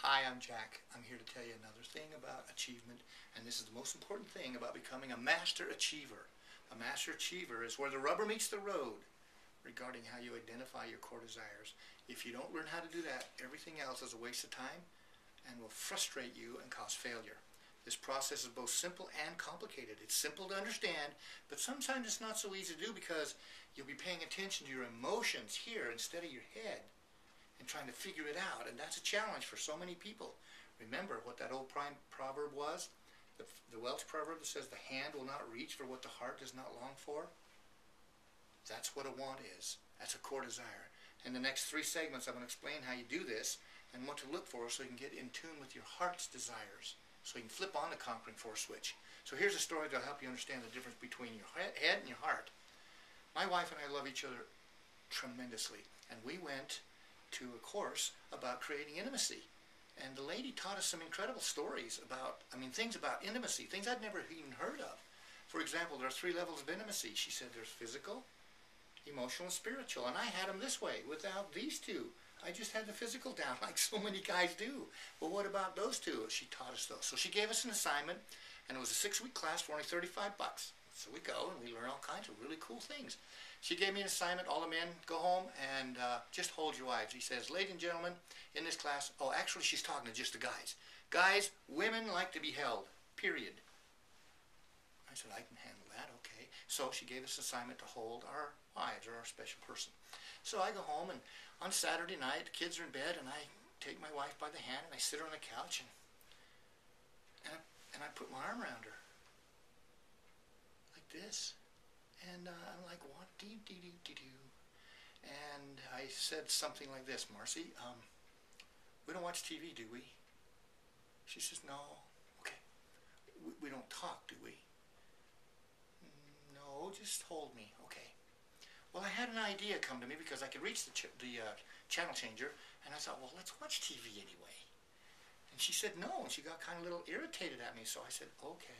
Hi, I'm Jack. I'm here to tell you another thing about achievement, and this is the most important thing about becoming a master achiever. A master achiever is where the rubber meets the road regarding how you identify your core desires. If you don't learn how to do that, everything else is a waste of time and will frustrate you and cause failure. This process is both simple and complicated. It's simple to understand, but sometimes it's not so easy to do because you'll be paying attention to your emotions here instead of your head and trying to figure it out, and that's a challenge for so many people. Remember what that old proverb was? The Welsh proverb that says, the hand will not reach for what the heart does not long for? That's what a want is. That's a core desire. In the next 3 segments, I'm going to explain how you do this and what to look for so you can get in tune with your heart's desires, so you can flip on the conquering force switch. So here's a story that'll help you understand the difference between your head and your heart. My wife and I love each other tremendously, and we went to a course about creating intimacy. And the lady taught us some incredible stories about, things about intimacy, things I'd never even heard of. For example, there are 3 levels of intimacy. She said there's physical, emotional, and spiritual. And I had them this way, without these 2. I just had the physical down like so many guys do. Well, what about those 2? She taught us those. So she gave us an assignment, and it was a 6-week class for only $35. So we go and we learn all kinds of really cool things. She gave me an assignment, all the men go home and just hold your wives. He says, ladies and gentlemen, in this class, actually she's talking to just the guys. Guys, women like to be held, period. I said, I can handle that, okay. So she gave us an assignment to hold our wives or our special person. So I go home, and on Saturday night, the kids are in bed, and I take my wife by the hand and I sit her on the couch and I put my arm around her. Like this. And I'm like, what? Do. And I said something like this, Marcy, we don't watch TV, do we? She says, no. Okay. We don't talk, do we? No, just hold me. Okay. Well, I had an idea come to me because I could reach the channel changer, and I thought, well, let's watch TV anyway. And she said no, and she got kind of a little irritated at me, so I said, okay.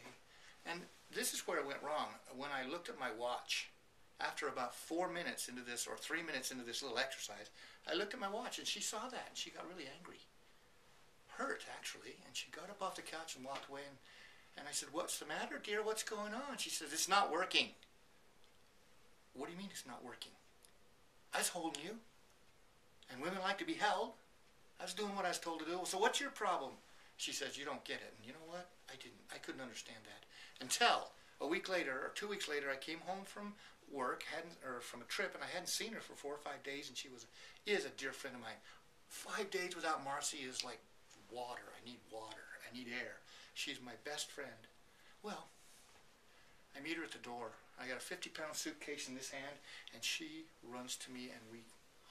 And this is where it went wrong. When I looked at my watch, after about 4 minutes into this, or 3 minutes into this little exercise, I looked at my watch, and she saw that, and she got really angry. Hurt, actually, and she got up off the couch and walked away, and I said, what's the matter, dear? What's going on? She says, it's not working. What do you mean it's not working? I was holding you, and women like to be held. I was doing what I was told to do. So what's your problem? She says, you don't get it. And you know what? I didn't. I couldn't understand that. Until a week later, or 2 weeks later, I came home from work, from a trip, and I hadn't seen her for 4 or 5 days, and she is a dear friend of mine. 5 days without Marcy is like water. I need water. I need air. She's my best friend. Well, I meet her at the door. I got a 50-pound suitcase in this hand, and she runs to me, and we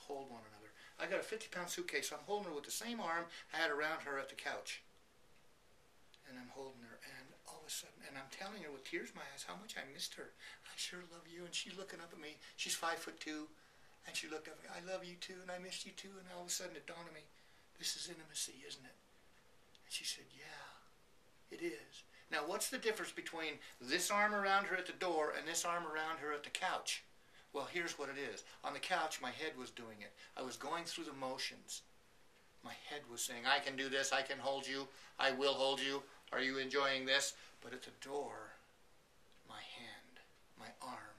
hold one another. I got a 50-pound suitcase, so I'm holding her with the same arm I had around her at the couch. And I'm holding her, and all of a sudden, and I'm telling her with tears in my eyes how much I missed her. I sure love you, and she's looking up at me. She's 5'2", and she looked up at me. I love you too, and I missed you too, and all of a sudden it dawned on me, this is intimacy, isn't it? And she said, yeah, it is. Now, what's the difference between this arm around her at the door and this arm around her at the couch? Well, here's what it is. On the couch, my head was doing it. I was going through the motions. My head was saying, I can do this, I can hold you, I will hold you, are you enjoying this? But at the door, my hand, my arm,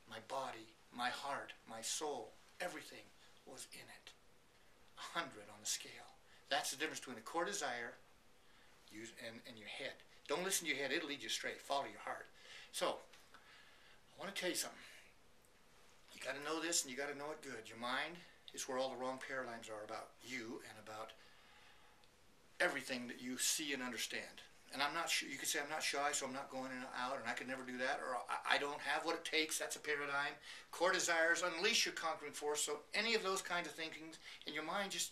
my body, my heart, my soul, everything was in it. 100 on the scale. That's the difference between a core desire and your head. Don't listen to your head, it'll lead you straight. Follow your heart. So, I want to tell you something. You got to know this, and you got to know it good. Your mind is where all the wrong paradigms are about you and about everything that you see and understand. And I'm not sure, you could say I'm not shy, so I'm not going in and out, and I could never do that, or I don't have what it takes. That's a paradigm. Core desires unleash your conquering force, so any of those kinds of thinkings in your mind just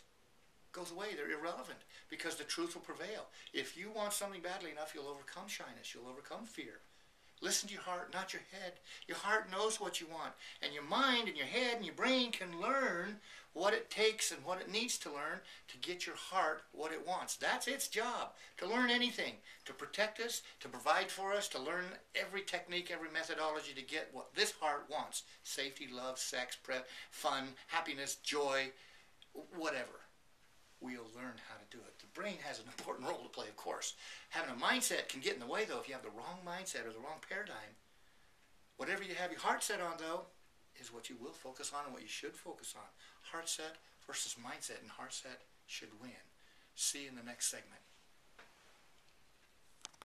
goes away. They're irrelevant because the truth will prevail. If you want something badly enough, you'll overcome shyness. You'll overcome fear. Listen to your heart, not your head. Your heart knows what you want. And your mind and your head and your brain can learn what it takes and what it needs to learn to get your heart what it wants. That's its job, to learn anything, to protect us, to provide for us, to learn every technique, every methodology to get what this heart wants. Safety, love, sex, fun, happiness, joy, whatever. we'll learn how to do it. The brain has an important role to play, of course. Having a mindset can get in the way, though, if you have the wrong mindset or the wrong paradigm. Whatever you have your heart set on, though, is what you will focus on and what you should focus on. Heart set versus mindset, and heart set should win. See you in the next segment.